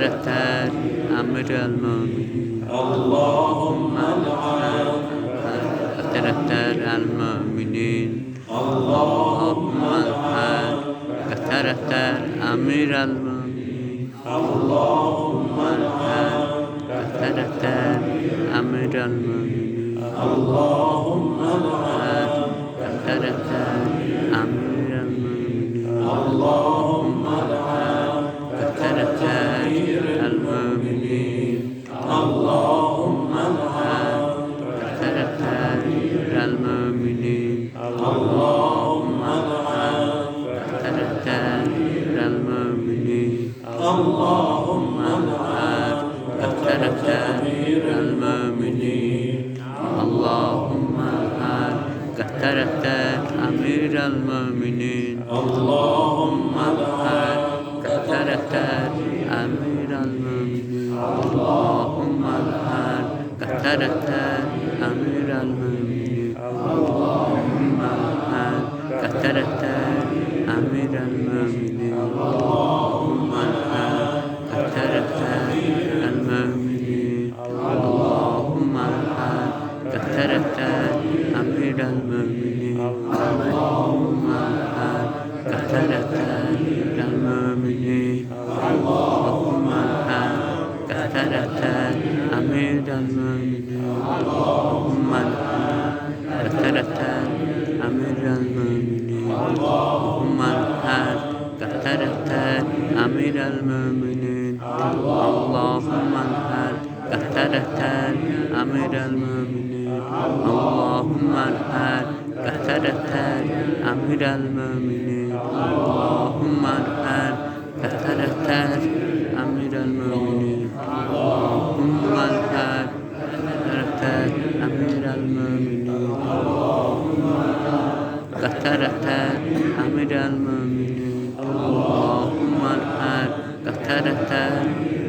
كثرت أمر المؤمنين اللهم العن كثرت المؤمنين اللهم العن كثرت أمر المؤمنين اللهم العن كثرت أمر المؤمنين اللهم العن كثرت أمر المؤمنين اللهم العن كثرت المؤمنين اللهم العن كثرت المؤمنين اللهم العن كثرت المؤمنين اللهم العن كثرت المؤمنين اللهم كثرت أمير المؤمنين اللهم العن كثرت أمير المؤمنين اللهم كثرت أمير المؤمنين اللهم كثرت أمير المؤمنين اللهم كثرت المؤمنين اللهم كثرت أمير المؤمنين اللهم كثرت المؤمنين اللهم كثرت أمير المؤمنين اللهم كثرت أمير المؤمنين اللهم كثرت أمير المؤمنين اللهم كثرت أمير المؤمنين اللهم كثرت أمير المؤمنين اللهم كثرت أمير المؤمنين اللهم كثرت أمير المؤمنين كثرت أمير المؤمنين اللهم كثرت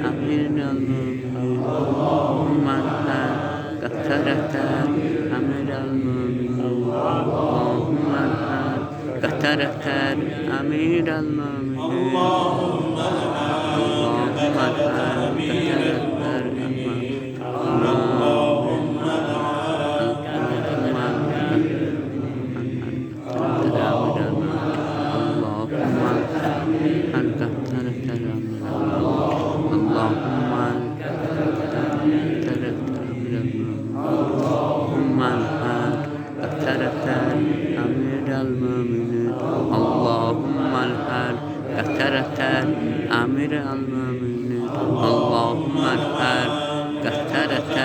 أمير المؤمنين اللهم كثرت أمير المؤمنين اللهم كثرت أمير المؤمنين اللهم العن كثرت أمير المؤمنين اللهم العن كثرت أمير المؤمنين اللهم كثرت أمير المؤمنين اللهم كثرت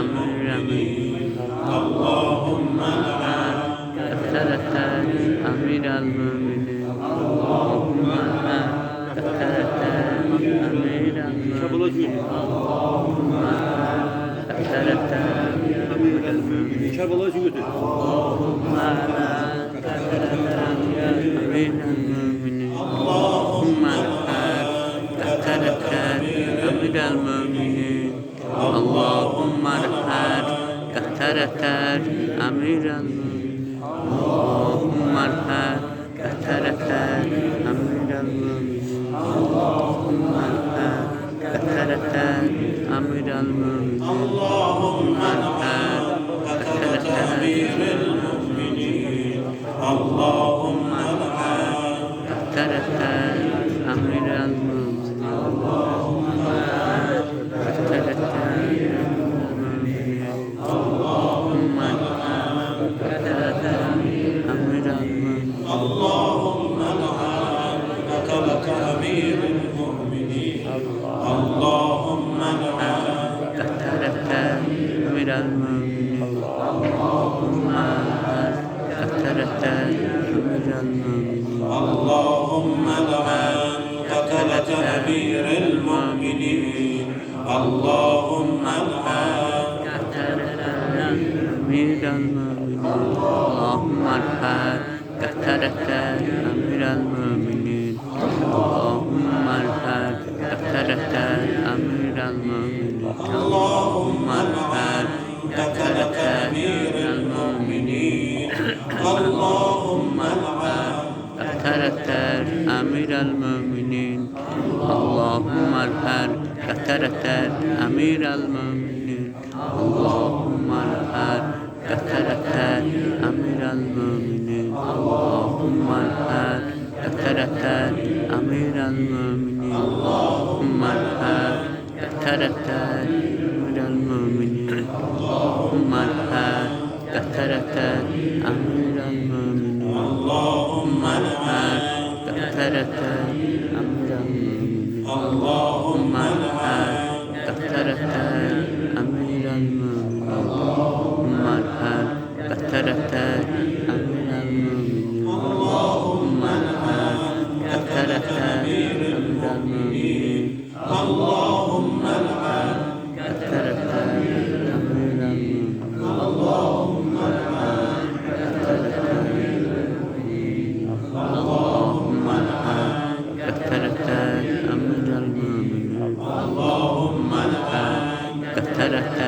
أمير المؤمنين اللهم كثرت أمير المؤمنين اللهم كثرت أمير المؤمنين Çabalayı götür. اللهم كثرت أمير المؤمنين اللهم كثرت أمير المؤمنين اللهم كثرت أمير المؤمنين اللهم كثرت أمير المؤمنين اللهم كثرت أمير المؤمنين اللهم كثرت أمير المؤمنين اللهم كثرت أمير المؤمنين اللهم كثرت أمير المؤمنين اللهم كثرت أمير المؤمنين اللهم كثرت أمير المؤمنين اللهم كثرت أمير المؤمنين اللهم كثرت أمير المؤمنين اللهم كثرت أمير المؤمنين اللهم كثرت أمير المؤمنين اللهم كثرت أمير المؤمنين اللهم كثرت أمير المؤمنين اللهم كثرت أمير المؤمنين اللهم كثرت أمير المؤمنين اللهم ارحل كثرة أمير المؤمنين اللهم ارحل كثرة أمير المؤمنين اللهم ارحل كثرة أمير المؤمنين اللهم ارحل كثرة أمير المؤمنين اللهم ارحل كثرة أمير المؤمنين اللهم ارحل كثرة أمير المؤمنين اللهم ارحل كثرة أمير المؤمنين اللهم ارحل كثرة أمير المؤمنين اللهم ارحل كثرة أمير المؤمنين اللهم ارحل كثرة أمير المؤمنين اللهم ارحل كثرة اللهم ارحل كثرة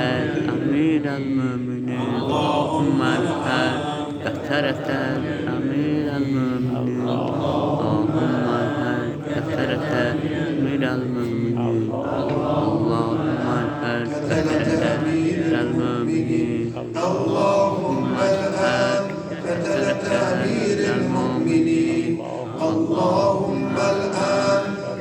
أمير المؤمنين اللهم ارحل كثرة أمير المؤمنين اللهم ارحل كثرة أمير المؤمنين اللهم ارحل كثرة أمير المؤمنين اللهم ارحل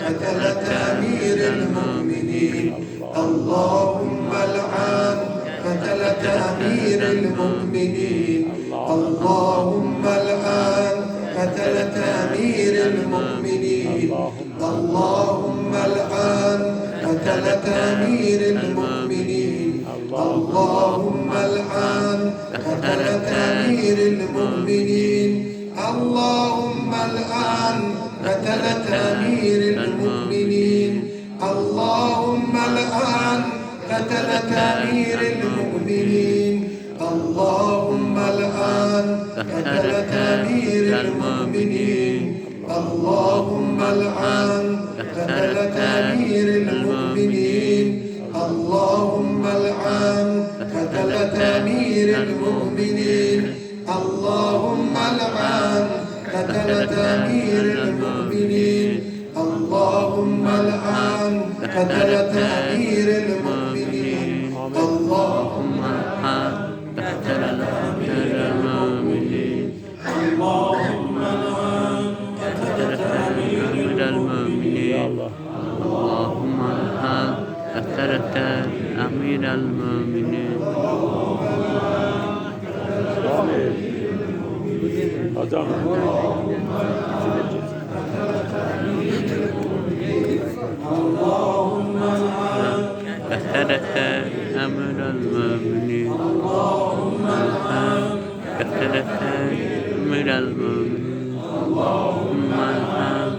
كثرة أمير المؤمنين اللهم الآن كثرة أمير المؤمنين اللهم الآن كثرة أمير المؤمنين اللهم الآن كثرة أمير المؤمنين اللهم الآن كثرة أمير المؤمنين اللهم الآن كثرة أمير المؤمنين اللهم الآن كثرة أمير المؤمنين اللهم الآن كثرة أمير المؤمنين اللهم الآن كثرة أمير المؤمنين اللهم الآن كثرة أمير المؤمنين اللهم الآن كثرة أمير المؤمنين اللهم الآن كثرة أمير المؤمنين اللهم الآن كثرة أمير المؤمنين اللهم الآن كثرة أمير المؤمنين اللهم ارحل كثرة أمير المؤمنين اللهم الآن كثرة أمير المؤمنين اللهم ارحل كثرة أمير المؤمنين Hocam. اللهم الآن كثرة أمير المؤمنين اللهم الآن كثرة أمير المؤمنين اللهم ارحل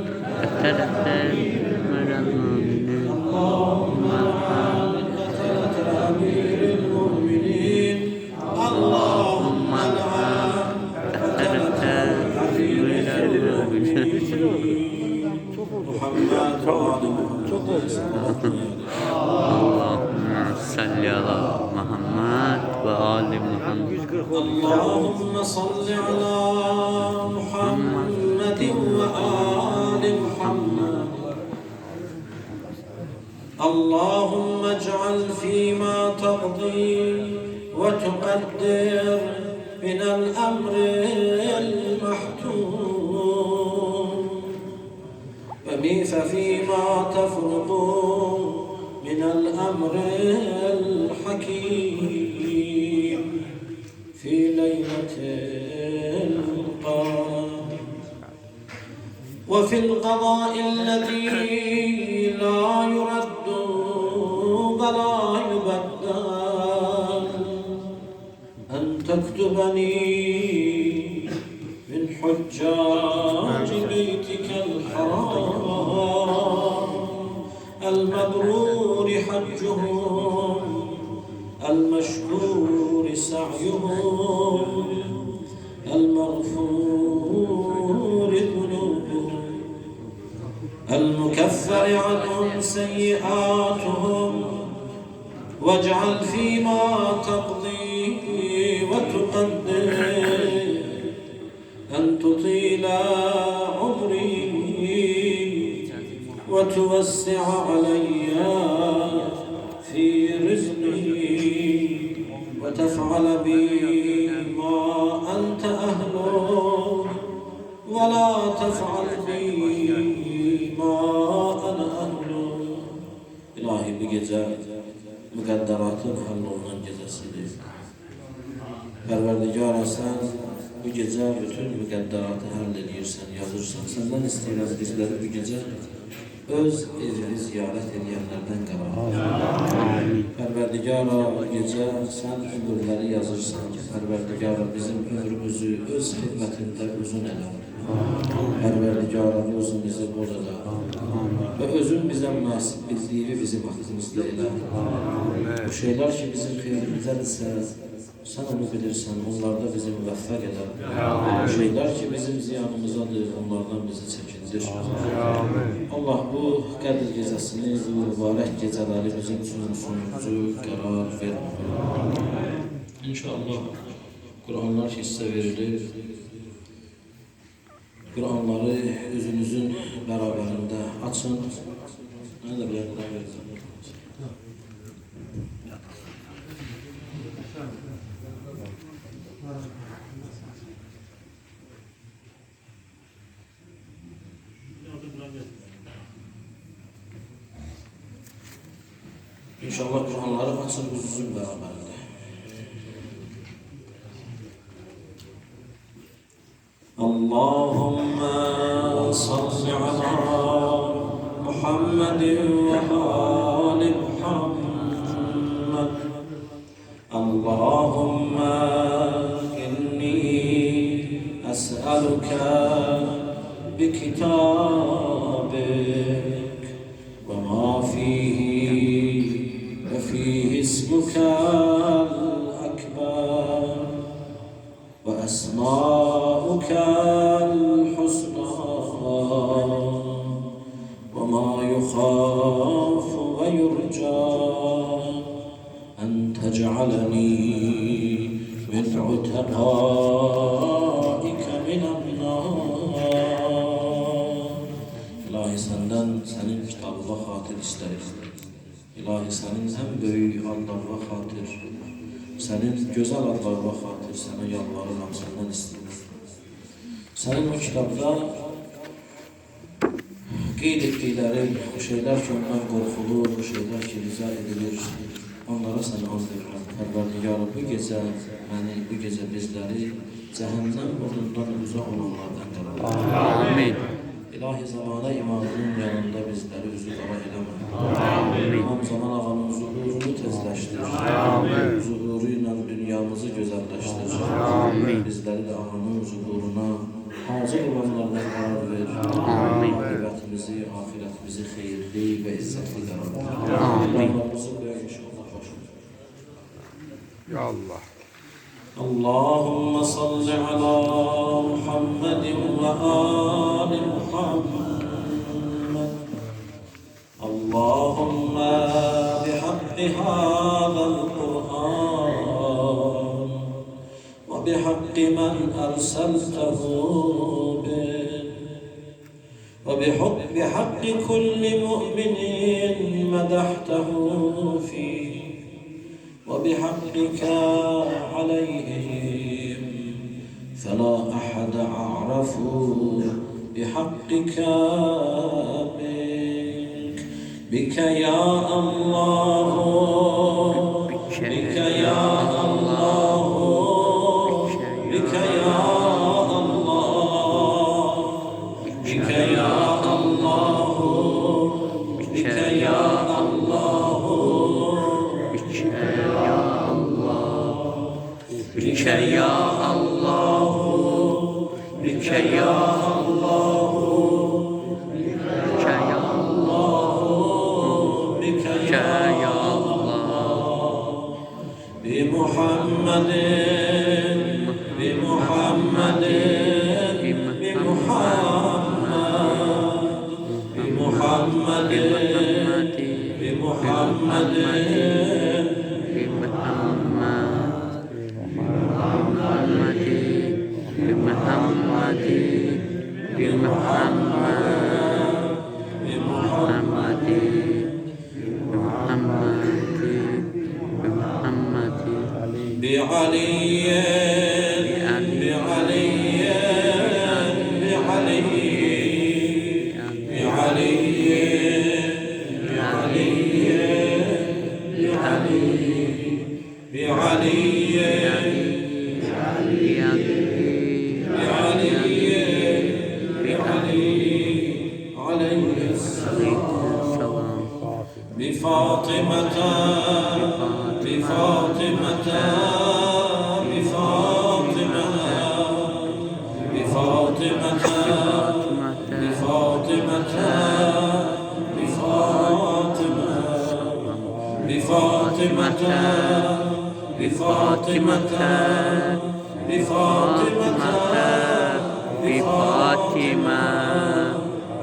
كثرة أمير المؤمنين اللهم ارحل كثرة أمير المؤمنين اللهم الآن كثرة أمير المؤمنين محمد وعلى محمد اللهم صل على محمد وآل محمد اللهم صل على محمد وآل محمد اللهم اجعل فيما تقضي وتقدر من الأمر المحتوم ففيما تفرض من الأمر الحكيم في ليلة القدر وفي القضاء الذي لا يرد ولا يبدل أن تكتبني من حجاج بيتك الحرام المبرور حجهم المشكور سعيهم المغفور ذنوبهم المكفر عنهم سيئاتهم واجعل فيما تقضي وتقدر أن تطيل عمري وتوسع علي في رزقي وتفعل بي ما أنت أهله ولا تفعل بي ما أنا أهله. İlahi bir gece mukadderatın hallolunan gecesidir. Perverdigar sen bu gece bütün mukadderatı hallediyorsan, yazırsan, senden isteyen bizleri bu gece öz evini ziyaret edenlerden karar. Perverdigar bu gece sen ömürleri yazırsan, Perverdigar bizim ömrümüzü öz hizmetinde uzun ele. Perverdigar özümüzü bozada ve özün bize münasip bildiği bizim aklımızda ele. Bu şeyler ki bizim xeyrimizdedirsə, sen onu bilirsen, onlarda bizi müvəffəq eder. Bu şeyler ki bizim ziyanımızadır, onlardan bizi çəkindir. Allah bu Qədir gecəsini, bu mübarək gecələri bizim üçün sonuncu qərar vermir. İnşallah Kur'anlar hissə verilir. Kur'anları özünüzün beraberinde açın. Ne de bir İnşallah Kur'anları açın özünüzün beraberinde. Allahümme salli ala Muhammedin ve ali Muhammed. Allahümme inni es'aluke bi kitabik ve ma fihi ve fihi ismukel ekber ve esma'ukel husna ve ma yukhafu ve yurca en tec'aleni min utaqaike minen nar. İlahi senden senin kitabına hatir isteriz. İlahi senin en büyük Allah'a hatir, senin güzel Allah'a hatir, sana yalvarırım, senden istedim. Senin o kitapta qeyd etdiklərin, o şeyler ki ondan qorxulur, o şeyler ki rica edilir, onlara sana az verirəm. Pərverdigarım, bu gecə məni, bu gecə bizləri cəhənnəm odundan uzaq olanlardan qırar. Amin. İlahi zamana imamının yanında bizleri üzü qara eləmə. Amin. İmam Zaman ağanın zuhurunu tezləşdir. Amin. Zuhuruyla dünyamızı gözəlləşdir. Amin. Bizləri də ağanın zuhuruna hazır olanlardan qarar ver. Amin. Akıbətimizi, ahirətimizi xeyirli və izzətli qarar ver. Amin. Allah'ımızı qoyaq inşallah başımıza. Ya Allah. اللهم صل على محمد وآل محمد. اللهم بحق هذا القرآن وبحق من أرسلته به وبحق كل مؤمن مدحته فيه وبحقك عليهم فلا أحد أعرف بحقك منك. بك يا الله، بك يا الله، بك يا الله، بك يا الله، بك يا الله، بك يا الله، بك يا الله، بك يا الله، بك يا الله، بمحمد بمحمد بمحمد بمحمد بمحمد بمحمد بعلي بفاطمة بفاطمة بفاطمة بفاطمة بفاطمة بفاطمة بفاطمة بفاطمة بفاطمة بفاطمة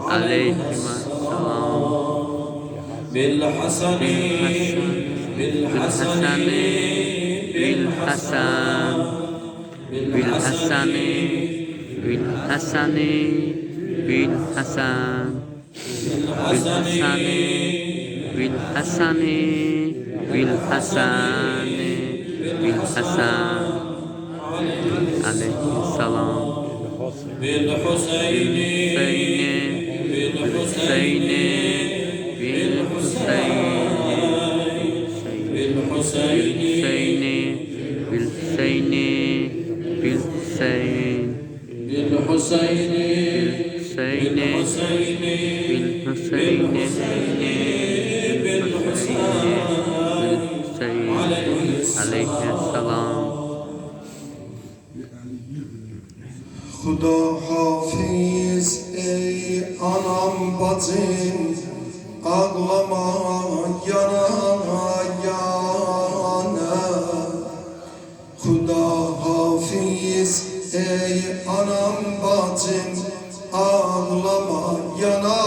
عليهما السلام بالحسن بالحسن بالحسن بالحسن بالحسن بالحسن بالحسن بالحسن بالحسن بالحسن عليه السلام بالحسين بالحسين بالحسين بالحسين بالحسين بالحسين بالحسين بالحسين عليه السلام خدا حافظ ای anam bacım ağlama yana yana Huda hafiz ey anam bacım ağlama yana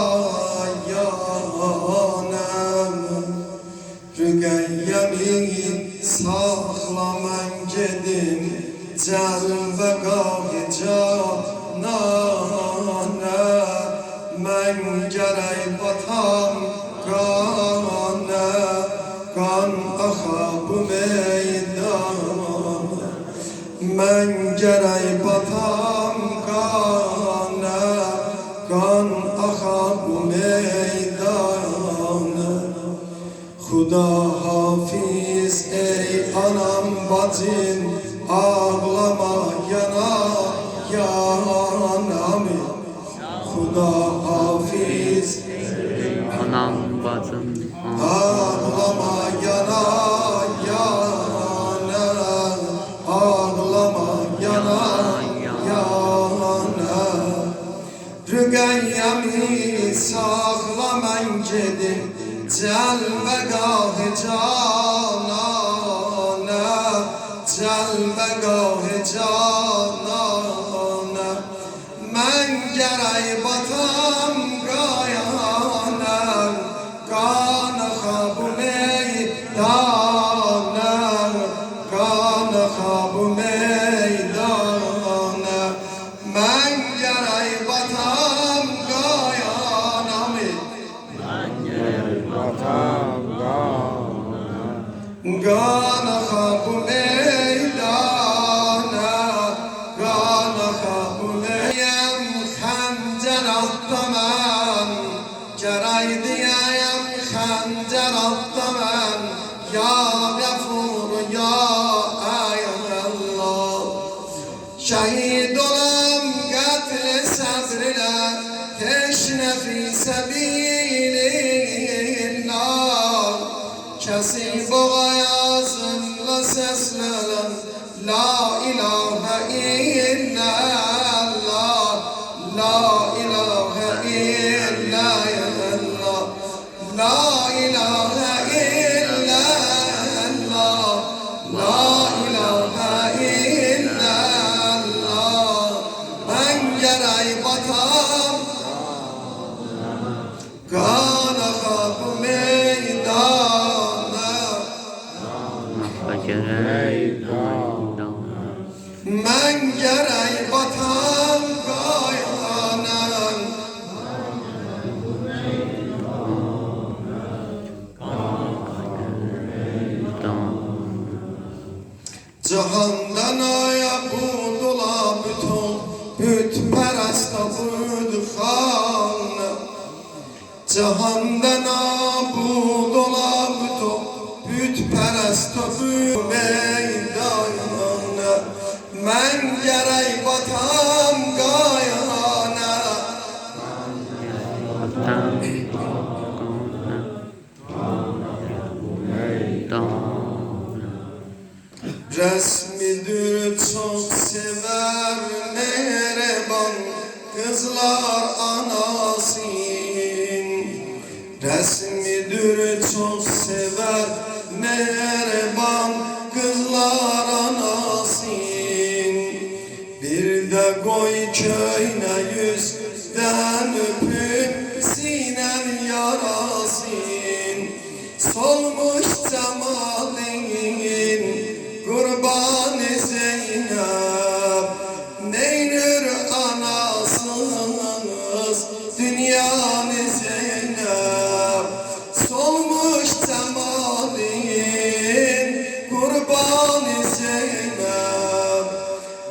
yana Rügeyyemi sakla mən gedim Cəlvəqah cananə Mən gərək batam qanə Qan axa bu meydana Mən gərək batam qanə Qan axa bu meydana Xuda hafiz ey anam bacım Ağlama yana yanami Xuda hafiz anam bacım Ağlama yana yana Ağlama yana yana Rügeyyemi sakla mən gedim Cəlvəqah cananə Cəlvəqah cananə Mən gərək batam qayana Qana xabu meydana Qana xabu meydana Mən gərək batam qayana Qana xabu meydana Qana xabu meydana Xəncər atda mən Gərək deyəyəm xəncər atda mən Ya Qəfur, ya Əyyəllah Şəhid olam qətl səbr ilə Teşnə fi səbilillah Kesi boğazımla seslenen La ilahe illallah La ilahe illallah La ilahe illallah La ilahe illallah Ben gerek batam Kana kapı meydana Mən gərək batam qayana Cihandan aya budola bütün Bütperest abudxan Cihandan aya budola bütün Bütperest abudxan Men gerek batam gayana Resmidir çok sever mehreban kızlar anasın Resmidir çok sever mehreban kızlar anasın Bir de koy köyüne yüzden öpüp sinen yarasın Solmuş cemalin Kurban-ı Zeynep Neynür anasınız Dünyanı Zeynep Solmuş cemalin Kurban-ı Zeynep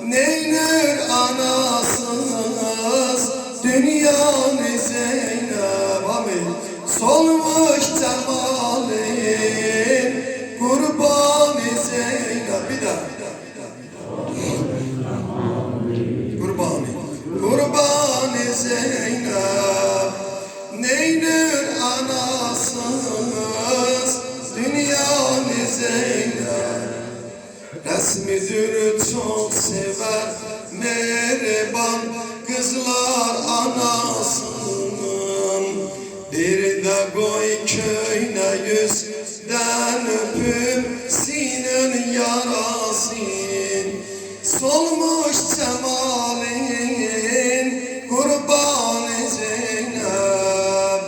Neynür anasınız Dünyanı Zeynep Amin Solmuş cemalin Kurban-ı Zeynep Bir daha Kurban-ı Zeynep Neynür anasınız Dünyanı Zeynep Resmidir çok sever Mehreban kızlar anasının Bir de koy köyüne yüzden öpüp sinin yarasın Solmuş cemalin Kurban-ı Zeynep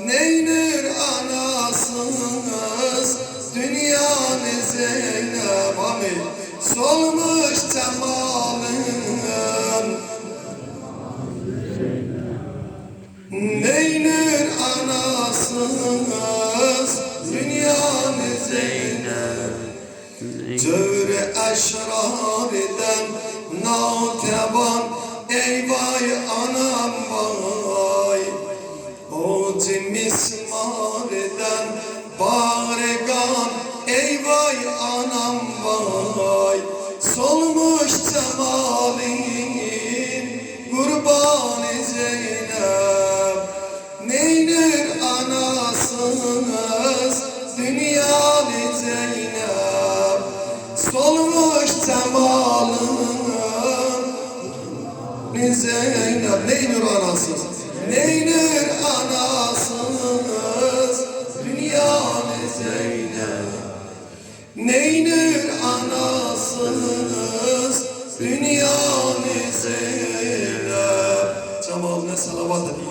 Neynür anasınız Dünyanı Zeynep Amin Solmuş cemalin Neynür anasınız Dünyanı Zeynep Cöre eşrariden nateban Ey vay anam vay O cimismariden bağregan Ey vay anam vay Solmuş cemalin Kurban-ı Zeynep Neynür anasınız Dünyanı Zeynep Solmuş cemalin Zeynep Neynür anasınız Neynür anasınız Dünyanı Zeynep Neynür anasınız Dünyanı Zeynep Cemaline salavat edin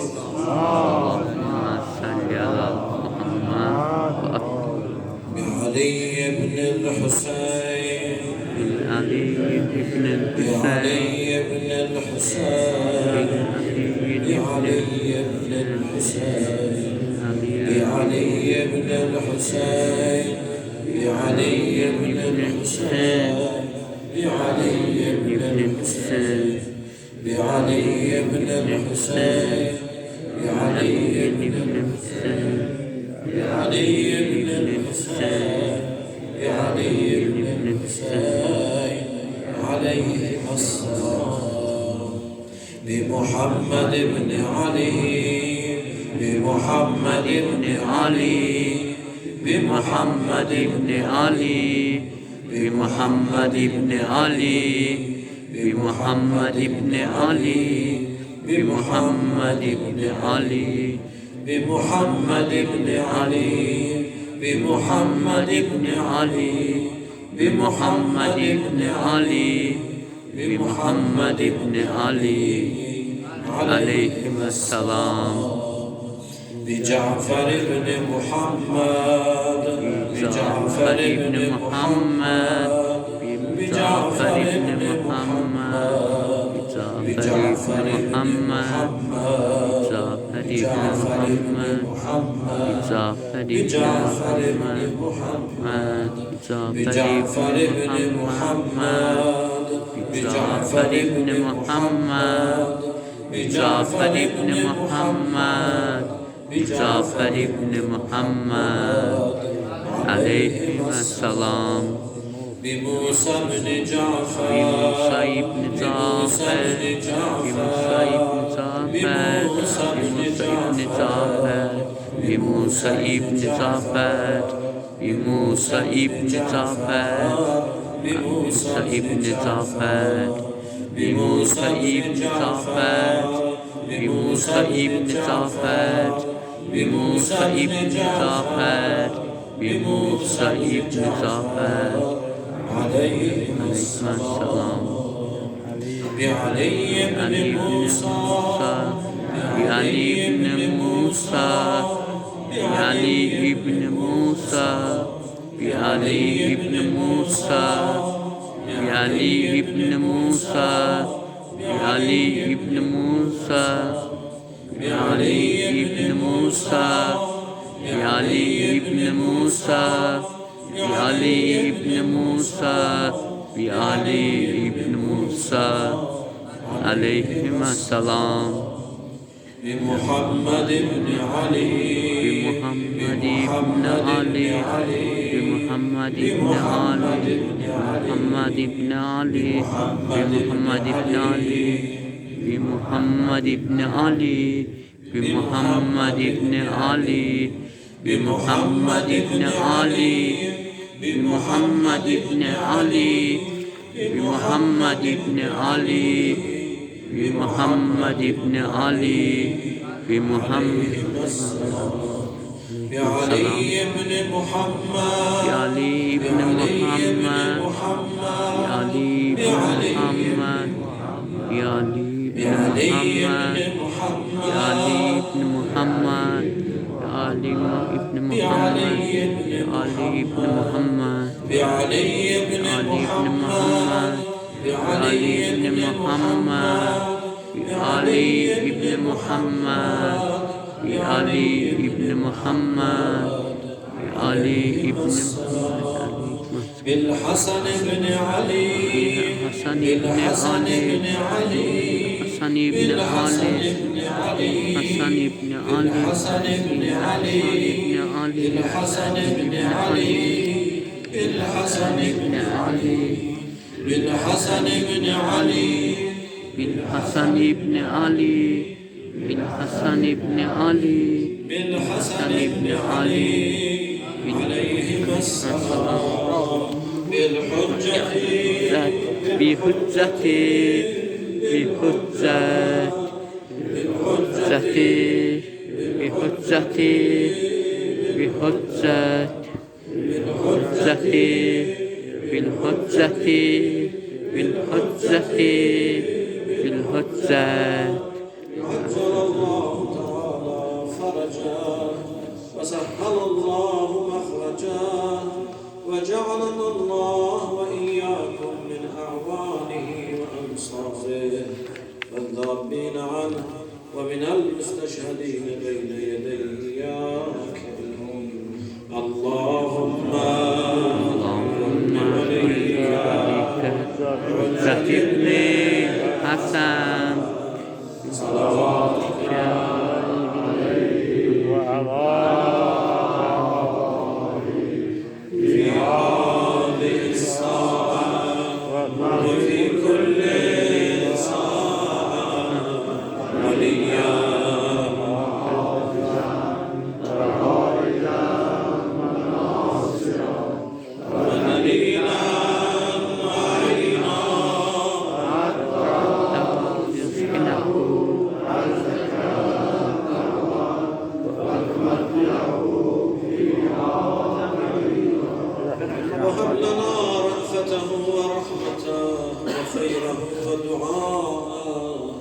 بعلي بن الحسين علي بن بعلي بن الحسين بعلي بن الحسين بعلي بن الحسين بعلي بن الحسين بعلي بن الحسين بعلي بن الحسين بعلي بن الحسين بعلي بن الحسين بعلي بن الحسين عليه السلام بمحمد بن علي بمحمد بن علي بمحمد بن علي بمحمد بن علي بمحمد بن علي بمحمد بن علي بمحمد بن علي بمحمد بن علي بمحمد بن علي بمحمد بن علي عليهم السلام بجعفر بن محمد بجعفر بن محمد بجعفر بن محمد بجعفر بن محمد بجعفر بن محمد بجعفر بن محمد بجعفر بن محمد بجعفر بن محمد بجعفر بن محمد بجعفر بن محمد عليهم السلام بموسى بن جعفر بموسى بن جعفر بموسى بن جعفر بموسى بن جعفر بموسى بن جعفر بموسى بن جعفر بموسى بن جعفر بموسى بن جعفر بموسى بن جعفر بموسى بن جعفر عليهم السلام بعلي بن موسى بعلي بن موسى بعلي بن موسى بعلي بن موسى بعلي بن موسى بعلي بن موسى بعلي بن موسى بعلي بن موسى بعلي بن موسى بعلي بن موسى عليهم السلام بمحمد بن علي بمحمد بن علي بمحمد بن علي بمحمد بن علي بمحمد بن علي بمحمد بن علي بمحمد بن علي بمحمد بن علي بمحمد بن علي بمحمد بن علي بمحمد بن علي بمحمد بعلي بن محمد بعلي بن محمد بعلي بن محمد بعلي بن محمد بعلي بن محمد بعلي بن محمد بعلي بن محمد بعلي بن محمد بعلي بن محمد بعلي بن محمد بعلي بن محمد بعلي بن بالحسن بن علي حسن بن علي حسن بن علي حسن بن علي حسن بن علي بالحسن بن علي بالحسن بن علي بالحسن بن علي بالحسن بن علي بالحسن بن علي بالحسن بن علي عليهم السلام بالحجة بحجة بحجة بحجة بحجة بحجة بالحجة بالحجة بالحجة عجل الله تعالى فرجا وسهل الله مخرجا وجعلنا الله وإياكم من أعوانه وأنصاره والذابين عنه ومن المستشهدين بين يديه يا كريم اللهم ذكرني حسن صلواتك في هذه الساعة وفي كل ساعة وليا ونبينا وهب لنا رأفته ورحمته وخيره ودعاءه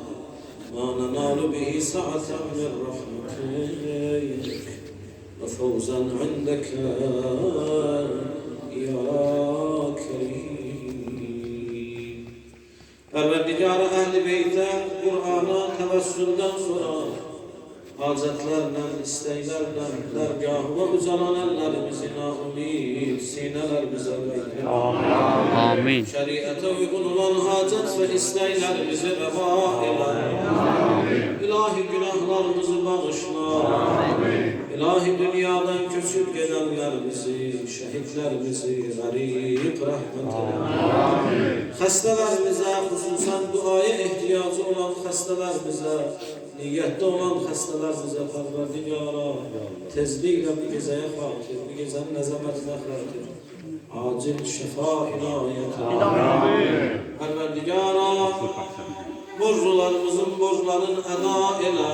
ما ننال به سعة من رحمتك وفوزا عندك يا كريم پروردگار اهل بیت قرآن توسل دان سرا hacetlerle, isteklerle, dergahına uzanan ellerimizi naumid, sinelerimize bekleyin. Amin. Şeriate uygun olan hacet ve isteklerimizi reva eyle. İlahi günahlarımızı bağışla. İlahi dünyadan köçüp gelenlerimizi, şehitlerimizi garip rahmet eyle. Hastalarımıza, hususan duaya ihtiyacı olan hastalarımıza, niyette olan hastalarımıza Parvardigara tezlikle bu geceye hatir, bu gecenin nezametine hatir. Acil şifa inayet. Parvardigara borcularımızın borçlarını eda eyle.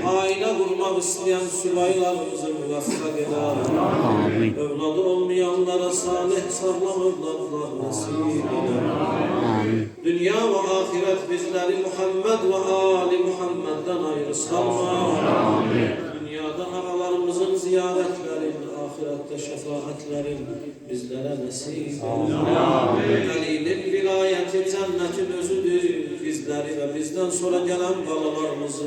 Aile kurmak isteyen subaylarımızı muvaffak eyle. Evladı olmayanlara salih sağlam evlatlar nasip eyle. Dünya ve ahiret bizleri Muhammed ve Ali Muhammed'den ayrı salma. Dünyada ağalarımızın ziyaretleri, ahirette şefaatlerin bizlere nasip eyle. Ali'nin vilayeti cennetin özüdür. Bizleri ve bizden sonra gelen balalarımızı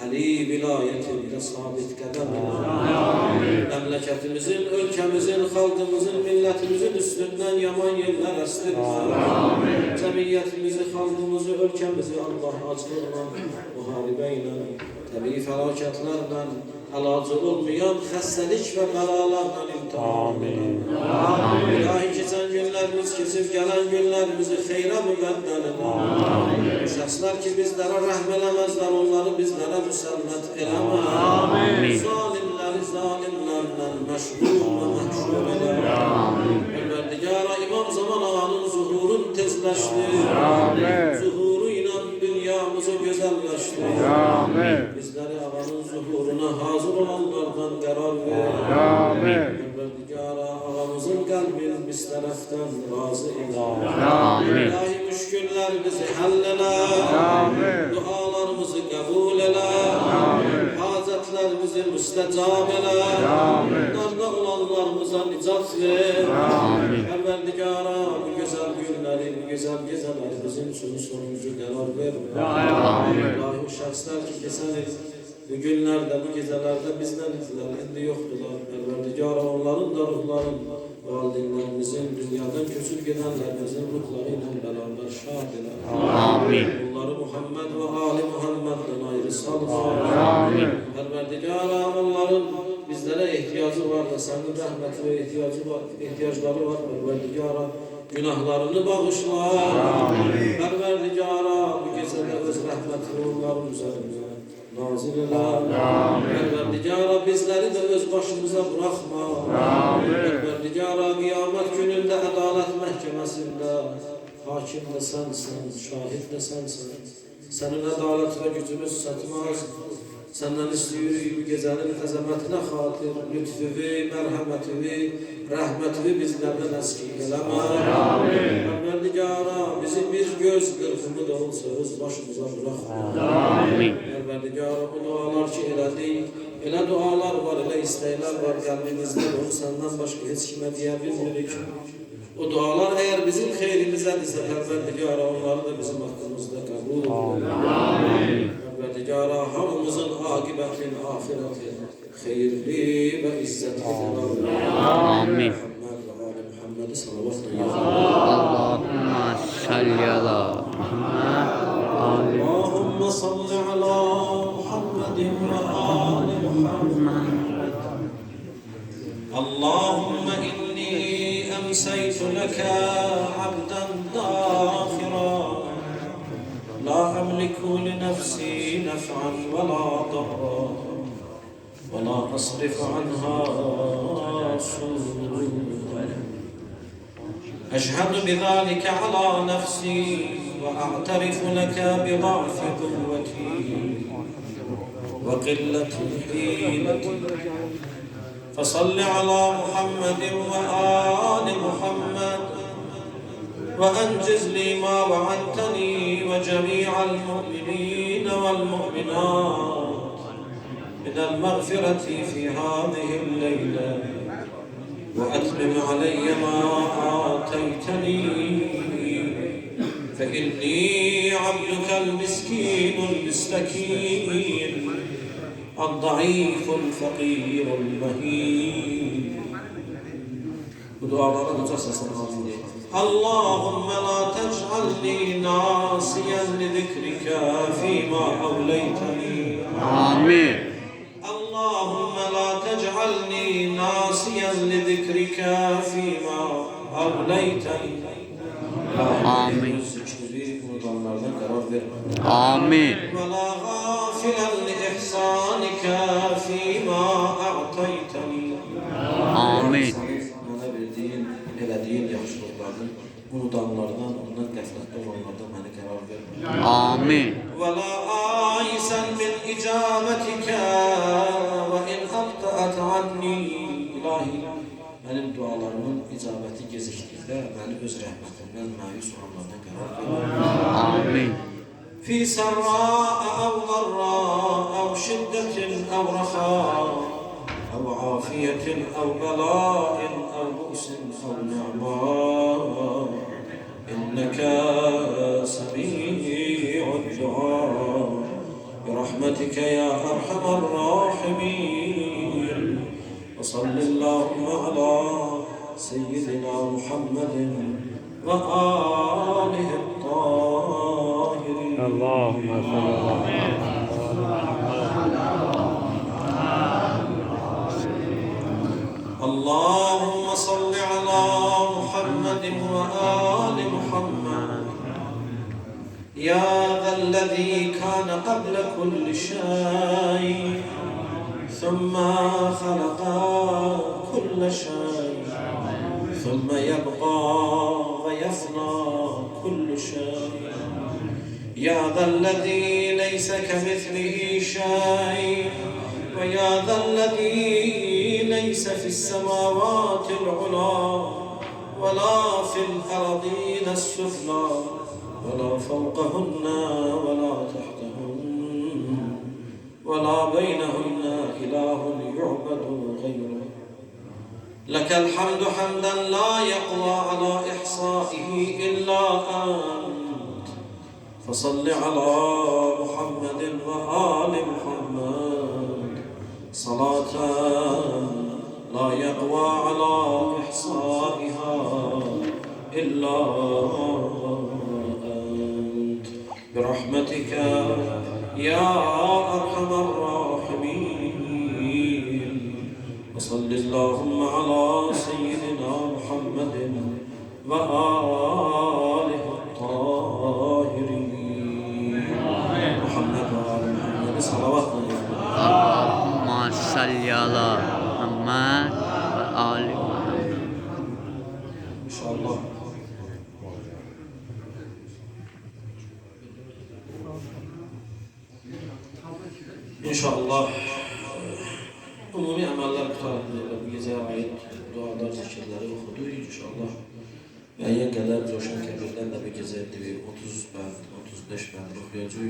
Ali vilayetinde sabit kadem eyle. Memleketimizin, ülkemizin, halkımızın, milletimizin üstünden yaman yerler estirme. Cemiyetimizi, halkımızı, ülkemizi Allah acılığına, muharibeyle, tabii felaketlerle, alacı olmayan hastalık ve belalarla imtihan eyle. İlahi geçen günlerimiz, kesip gelen günlerimizi hayra mübeddel eyle. Bu şahslar ki bizlere rahmelemezler, onları bizlere müsellet eleme. Zalimleri zalimlerle meşgul ve mahşur eyle. Perverdigara İmam Zaman Ağa'nın zuhurun tezleşti. Zuhuruyla dünyamızı güzelleşti. Bizleri Ağa'nın zuhuruna hazır olanlardan karar ver. Perverdigara Ağa'mızın kalbini biz taraftan razı eyle. İlahi müşküllerimizi hallele. Dualarımızı kabul eyle. Hacetlerimizi müstecab eyle. Darda olanlarımıza nicat ver. Perverdigara bu güzel günleri, bu güzel geceler bizim için sonumuzu karar verme. İlahi o şahslar ki keseniz bu günlerde, bu gecelerde bizden izler, indi yoktular. Perverdigara onların da ruhların, validinlerimizin, dünyadan köçüp gidenlerimizin ruhlarıyla beraber şad eyle. Onları Muhammed ve Ali Muhammed'den ayrı salma. Perverdigara onların bizlere ihtiyacı var da senin rahmeti ve ihtiyaçları var. Perverdigara günahlarını bağışla. Perverdigara bu gecede öz rahmetini onların üzerine nazil eyle. Perverdigara bizleri de öz başımıza bırakma. Perverdigara kıyamet gününde adalet mahkemesinde hakim de sensin, şahit de sensin. Senin adaletine gücümüz satmaz. Senden istiyoruz bu gecenin azametine hatir, lütfüvi, merhametini, rahmetini bizlerden eski eleme. Perverdigara bizi bir göz kırpımı da olsa öz başımıza bırakma. Perverdigara bu dualar ki eledik, ele dualar var, ele istekler var kalbimizde onu senden başka hiç kime diyebilmirik. O dualar eğer bizim hayrimize ise Perverdigara onları da bizim hakkımızda kabul eyle. Perverdigara hamımızın akıbetin, ahiretin hayırlı ve izzetli kılar. Amin. Muhammed'i salavatla yazın. Allahümme salli ala Muhammed. Allahümme salli ala Muhammedin ve ali Muhammed. Allahümme inni emseytu leke abden dâfira. لا أملك لنفسي نفعا ولا ضرا ولا أصرف عنها سوءا أشهد بذلك على نفسي وأعترف لك بضعف قوتي وقلة حيلتي فصل على محمد وآل محمد وأنجز لي ما وعدتني وجميع المؤمنين والمؤمنات من المغفرة في هذه الليلة وأتمم علي ما آتيتني فإني عبدك المسكين المستكين الضعيف الفقير المهين. ودعاء اللهم لا تجعلني ناسيا لذكرك فيما أوليتني. آمين. اللهم لا تجعلني ناسيا لذكرك فيما أوليتني. آمين. آمين. ولا غافلا لإحسانك فيما أعطيتني. آمين. Bana verdiğin, elediğin yaxşılıklardan, unudanlardan, ondan qəflətdə olanlardan mənə qərar vermə. آمين. ولا آيسا من إجابتك وإن أبطأت عني. İlahi, mənim dualarımın icabəti gecikdikdə məni öz rəhmətindən məyus olanlardan qərar vermə. آمين. في سراء أو ضراء أو شدة أو رخاء أو عافية أو بلاء أو بؤس أو نعماء إنك سميع الدعاء برحمتك يا أرحم الراحمين. وصل اللهم على سيدنا محمد وآله الطاهرين. اللهم صل على اللهم صل على محمد وآل محمد. يا ذا الذي كان قبل كل شيء ثم خلق كل شيء ثم يبقى ويفنى كل شيء. يا ذا الذي ليس كمثله شيء ويا ذا الذي ليس في السماوات العلى ولا في الأرضين السفلى ولا فوقهن ولا تحتهن ولا بينهن إله يعبد غيره. لك الحمد حمدا لا يقوى على إحصائه إلا أنت. فصل على محمد وآل محمد صلاة لا يقوى على إحصائها إلا أنت برحمتك يا أرحم الراحمين. وصل اللهم على سيدنا محمد وآله الطاهرين. محمد وآل محمد صلوات اللهم صل على محمد وآل محمد. İnşallah. İnşallah umumi əməllər qutardı. Bu gecəyə aid dualar, zikirləri oxudu. İnşallah müəyyən qədər Coşan Kəbirdən də bu gecə 30 bənd, 35 bənd oxuyacaq.